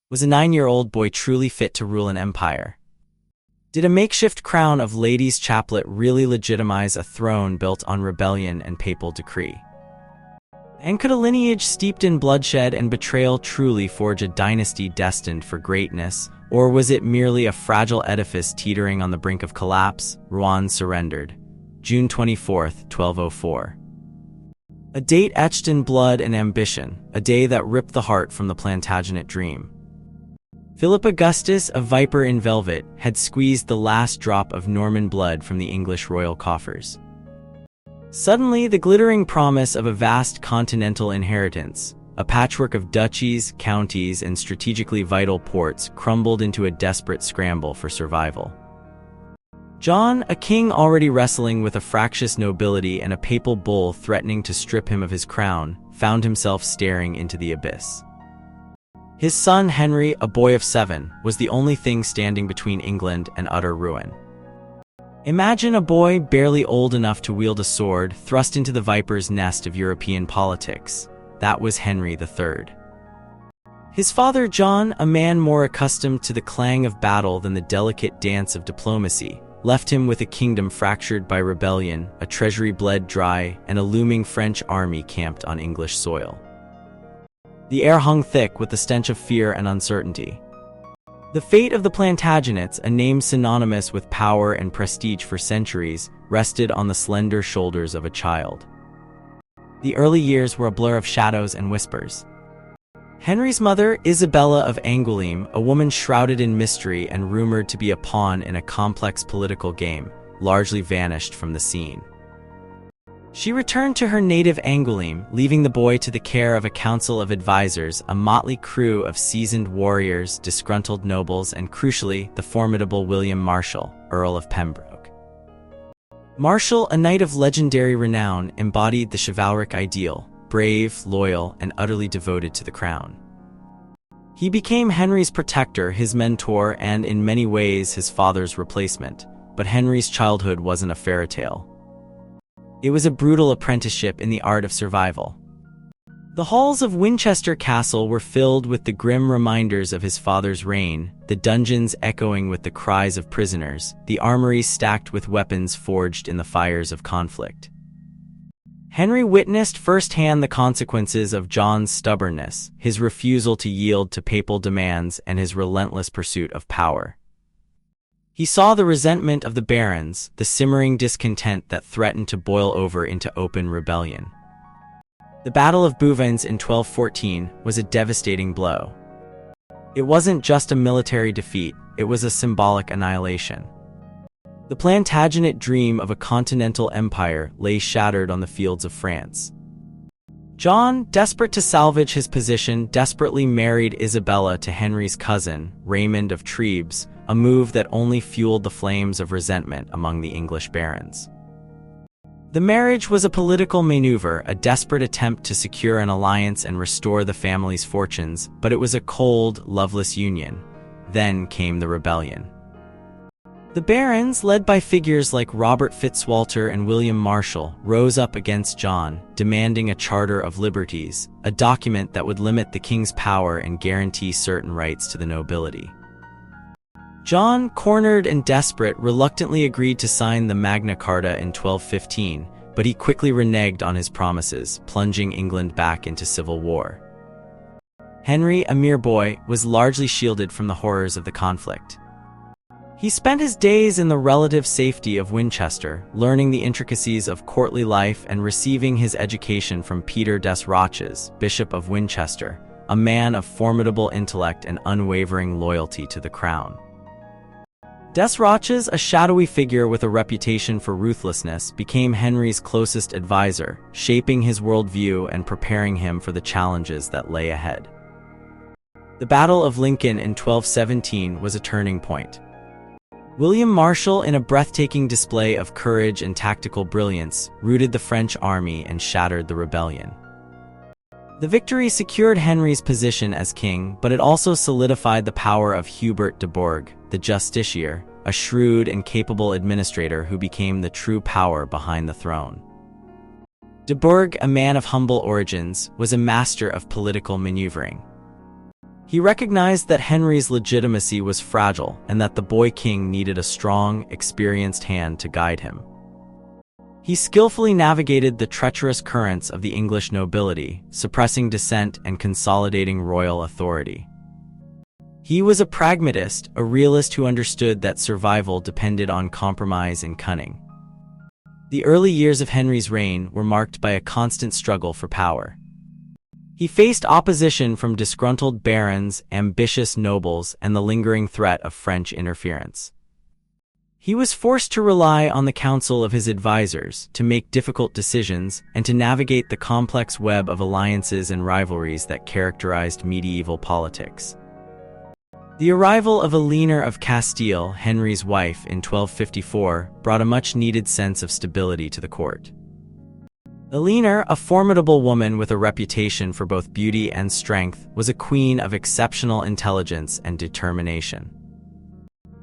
Was a 9-year-old boy truly fit to rule an empire? Did a makeshift crown of ladies' chaplet really legitimize a throne built on rebellion and papal decree? And could a lineage steeped in bloodshed and betrayal truly forge a dynasty destined for greatness, or was it merely a fragile edifice teetering on the brink of collapse? Rouen surrendered, June 24, 1204. A date etched in blood and ambition, a day that ripped the heart from the Plantagenet dream. Philip Augustus, a viper in velvet, had squeezed the last drop of Norman blood from the English royal coffers. Suddenly, the glittering promise of a vast continental inheritance, a patchwork of duchies, counties, and strategically vital ports, crumbled into a desperate scramble for survival. John, a king already wrestling with a fractious nobility and a papal bull threatening to strip him of his crown, found himself staring into the abyss. His son Henry, a boy of 7, was the only thing standing between England and utter ruin. Imagine a boy barely old enough to wield a sword thrust into the viper's nest of European politics. That was Henry III. His father John, a man more accustomed to the clang of battle than the delicate dance of diplomacy, left him with a kingdom fractured by rebellion, a treasury bled dry, and a looming French army camped on English soil. The air hung thick with the stench of fear and uncertainty. The fate of the Plantagenets, a name synonymous with power and prestige for centuries, rested on the slender shoulders of a child. The early years were a blur of shadows and whispers. Henry's mother, Isabella of Angoulême, a woman shrouded in mystery and rumored to be a pawn in a complex political game, largely vanished from the scene. She returned to her native Angoulême, leaving the boy to the care of a council of advisors, a motley crew of seasoned warriors, disgruntled nobles, and crucially, the formidable William Marshal, Earl of Pembroke. Marshal, a knight of legendary renown, embodied the chivalric ideal, brave, loyal, and utterly devoted to the crown. He became Henry's protector, his mentor, and in many ways his father's replacement. But Henry's childhood wasn't a fairy tale. It was a brutal apprenticeship in the art of survival. The halls of Winchester Castle were filled with the grim reminders of his father's reign, the dungeons echoing with the cries of prisoners, the armories stacked with weapons forged in the fires of conflict. Henry witnessed firsthand the consequences of John's stubbornness, his refusal to yield to papal demands, and his relentless pursuit of power. He saw the resentment of the barons, the simmering discontent that threatened to boil over into open rebellion. The Battle of Bouvines in 1214 was a devastating blow. It wasn't just a military defeat, it was a symbolic annihilation. The Plantagenet dream of a continental empire lay shattered on the fields of France. John, desperate to salvage his position, desperately married Isabella to Henry's cousin, Raymond of Trebes, a move that only fueled the flames of resentment among the English barons. The marriage was a political maneuver, a desperate attempt to secure an alliance and restore the family's fortunes, but it was a cold, loveless union. Then came the rebellion. The barons, led by figures like Robert Fitzwalter and William Marshal, rose up against John, demanding a Charter of Liberties, a document that would limit the king's power and guarantee certain rights to the nobility. John, cornered and desperate, reluctantly agreed to sign the Magna Carta in 1215, but he quickly reneged on his promises, plunging England back into civil war. Henry, a mere boy, was largely shielded from the horrors of the conflict. He spent his days in the relative safety of Winchester, learning the intricacies of courtly life and receiving his education from Peter Des Roches, Bishop of Winchester, a man of formidable intellect and unwavering loyalty to the crown. Des Roches, a shadowy figure with a reputation for ruthlessness, became Henry's closest advisor, shaping his worldview and preparing him for the challenges that lay ahead. The Battle of Lincoln in 1217 was a turning point. William Marshal, in a breathtaking display of courage and tactical brilliance, routed the French army and shattered the rebellion. The victory secured Henry's position as king, but it also solidified the power of Hubert de Burgh, the Justiciar, a shrewd and capable administrator who became the true power behind the throne. De Burgh, a man of humble origins, was a master of political maneuvering. He recognized that Henry's legitimacy was fragile and that the boy king needed a strong, experienced hand to guide him. He skillfully navigated the treacherous currents of the English nobility, suppressing dissent and consolidating royal authority. He was a pragmatist, a realist who understood that survival depended on compromise and cunning. The early years of Henry's reign were marked by a constant struggle for power. He faced opposition from disgruntled barons, ambitious nobles, and the lingering threat of French interference. He was forced to rely on the counsel of his advisors to make difficult decisions and to navigate the complex web of alliances and rivalries that characterized medieval politics. The arrival of Eleanor of Castile, Henry's wife, in 1254 brought a much-needed sense of stability to the court. Eleanor, a formidable woman with a reputation for both beauty and strength, was a queen of exceptional intelligence and determination.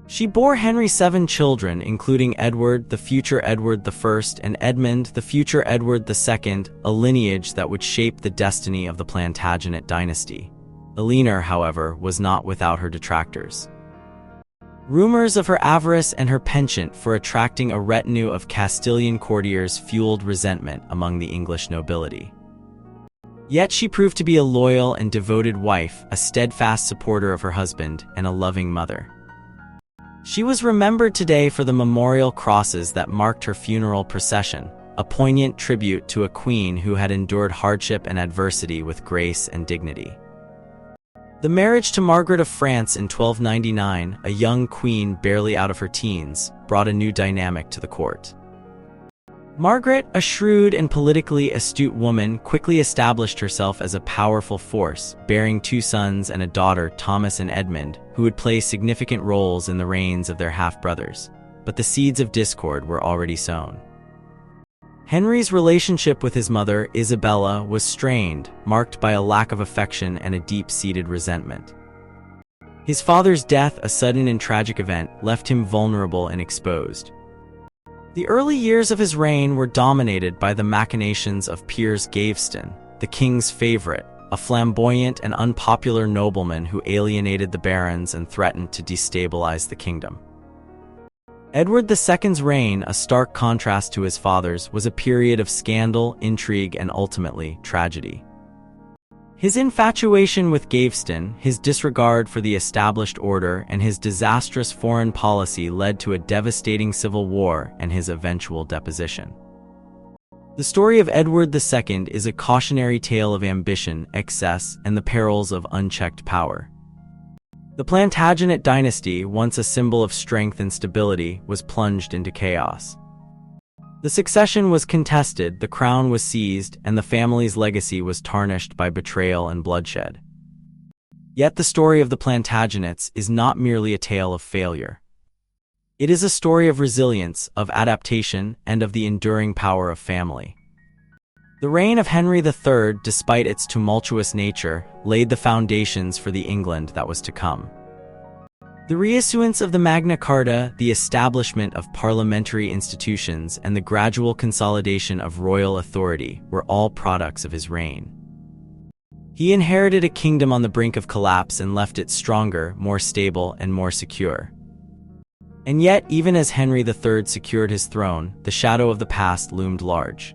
She bore Henry 7 children, including Edward, the future Edward I, and Edmund, the future Edward II, a lineage that would shape the destiny of the Plantagenet dynasty. Eleanor, however, was not without her detractors. Rumors of her avarice and her penchant for attracting a retinue of Castilian courtiers fueled resentment among the English nobility. Yet she proved to be a loyal and devoted wife, a steadfast supporter of her husband, and a loving mother. She was remembered today for the memorial crosses that marked her funeral procession, a poignant tribute to a queen who had endured hardship and adversity with grace and dignity. The marriage to Margaret of France in 1299, a young queen barely out of her teens, brought a new dynamic to the court. Margaret, a shrewd and politically astute woman, quickly established herself as a powerful force, bearing 2 sons and a daughter, Thomas and Edmund, who would play significant roles in the reigns of their half-brothers. But the seeds of discord were already sown. Henry's relationship with his mother, Isabella, was strained, marked by a lack of affection and a deep-seated resentment. His father's death, a sudden and tragic event, left him vulnerable and exposed. The early years of his reign were dominated by the machinations of Piers Gaveston, the king's favorite, a flamboyant and unpopular nobleman who alienated the barons and threatened to destabilize the kingdom. Edward II's reign, a stark contrast to his father's, was a period of scandal, intrigue, and ultimately, tragedy. His infatuation with Gaveston, his disregard for the established order, and his disastrous foreign policy led to a devastating civil war and his eventual deposition. The story of Edward II is a cautionary tale of ambition, excess, and the perils of unchecked power. The Plantagenet dynasty, once a symbol of strength and stability, was plunged into chaos. The succession was contested, the crown was seized, and the family's legacy was tarnished by betrayal and bloodshed. Yet the story of the Plantagenets is not merely a tale of failure. It is a story of resilience, of adaptation, and of the enduring power of family. The reign of Henry III, despite its tumultuous nature, laid the foundations for the England that was to come. The reissuance of the Magna Carta, the establishment of parliamentary institutions, and the gradual consolidation of royal authority were all products of his reign. He inherited a kingdom on the brink of collapse and left it stronger, more stable, and more secure. And yet, even as Henry III secured his throne, the shadow of the past loomed large.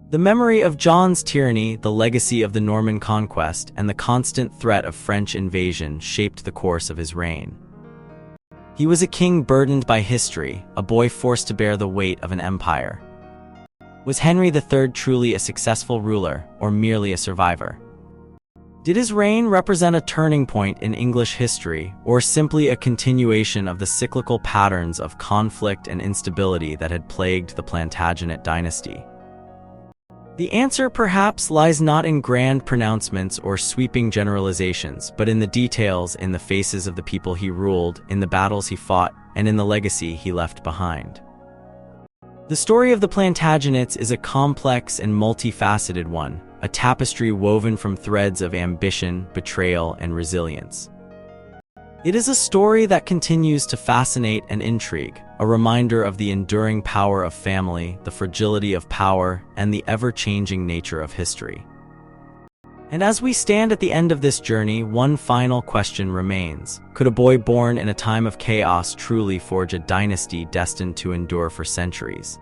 The memory of John's tyranny, the legacy of the Norman conquest, and the constant threat of French invasion shaped the course of his reign. He was a king burdened by history, a boy forced to bear the weight of an empire. Was Henry III truly a successful ruler, or merely a survivor? Did his reign represent a turning point in English history, or simply a continuation of the cyclical patterns of conflict and instability that had plagued the Plantagenet dynasty? The answer perhaps lies not in grand pronouncements or sweeping generalizations, but in the details, in the faces of the people he ruled, in the battles he fought, and in the legacy he left behind. The story of the Plantagenets is a complex and multifaceted one, a tapestry woven from threads of ambition, betrayal, and resilience. It is a story that continues to fascinate and intrigue, a reminder of the enduring power of family, the fragility of power, and the ever-changing nature of history. And as we stand at the end of this journey, one final question remains. Could a boy born in a time of chaos truly forge a dynasty destined to endure for centuries?